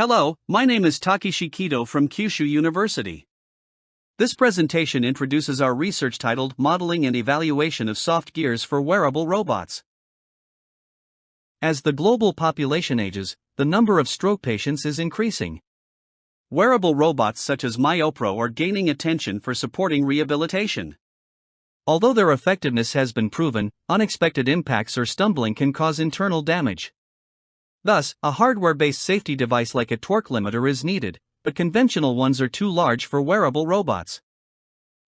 Hello, my name is Takeshi Kido from Kyushu University. This presentation introduces our research titled Modeling and Evaluation of Soft Gears for Wearable Robots. As the global population ages, the number of stroke patients is increasing. Wearable robots such as MyoPro are gaining attention for supporting rehabilitation. Although their effectiveness has been proven, unexpected impacts or stumbling can cause internal damage. Thus, a hardware-based safety device like a torque limiter is needed, but conventional ones are too large for wearable robots.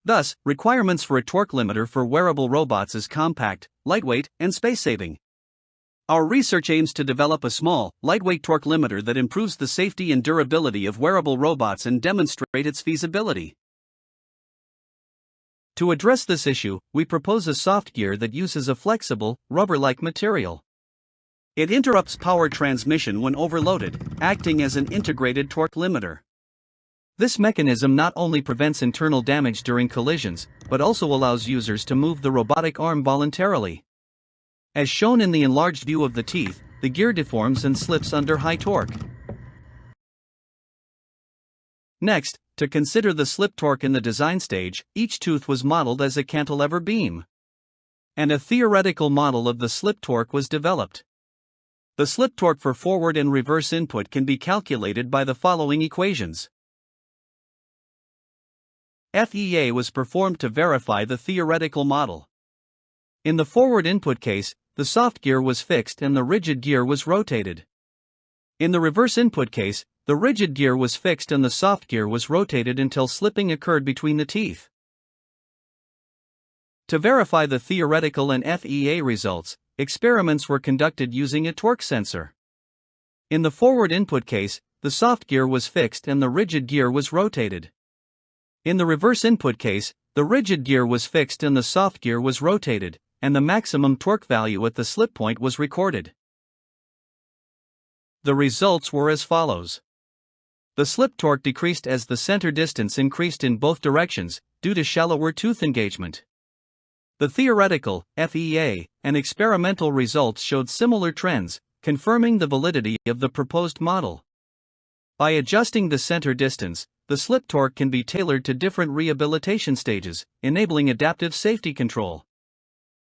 Thus, requirements for a torque limiter for wearable robots is compact, lightweight, and space-saving. Our research aims to develop a small, lightweight torque limiter that improves the safety and durability of wearable robots and demonstrate its feasibility. To address this issue, we propose a soft gear that uses a flexible, rubber-like material. It interrupts power transmission when overloaded, acting as an integrated torque limiter. This mechanism not only prevents internal damage during collisions, but also allows users to move the robotic arm voluntarily. As shown in the enlarged view of the teeth, the gear deforms and slips under high torque. Next, to consider the slip torque in the design stage, each tooth was modeled as a cantilever beam. And a theoretical model of the slip torque was developed. The slip torque for forward and reverse input can be calculated by the following equations. FEA was performed to verify the theoretical model. In the forward input case, the soft gear was fixed and the rigid gear was rotated. In the reverse input case, the rigid gear was fixed and the soft gear was rotated until slipping occurred between the teeth. To verify the theoretical and FEA results, experiments were conducted using a torque sensor. In the forward input case, the soft gear was fixed and the rigid gear was rotated. In the reverse input case, the rigid gear was fixed and the soft gear was rotated, and the maximum torque value at the slip point was recorded. The results were as follows. The slip torque decreased as the center distance increased in both directions, due to shallower tooth engagement. The theoretical, FEA, and experimental results showed similar trends, confirming the validity of the proposed model. By adjusting the center distance, the slip torque can be tailored to different rehabilitation stages, enabling adaptive safety control.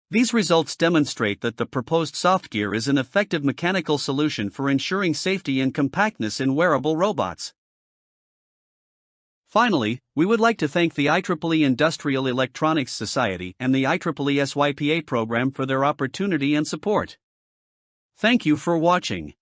These results demonstrate that the proposed soft gear is an effective mechanical solution for ensuring safety and compactness in wearable robots. Finally, we would like to thank the IEEE Industrial Electronics Society and the IEEE SYPA program for their opportunity and support. Thank you for watching.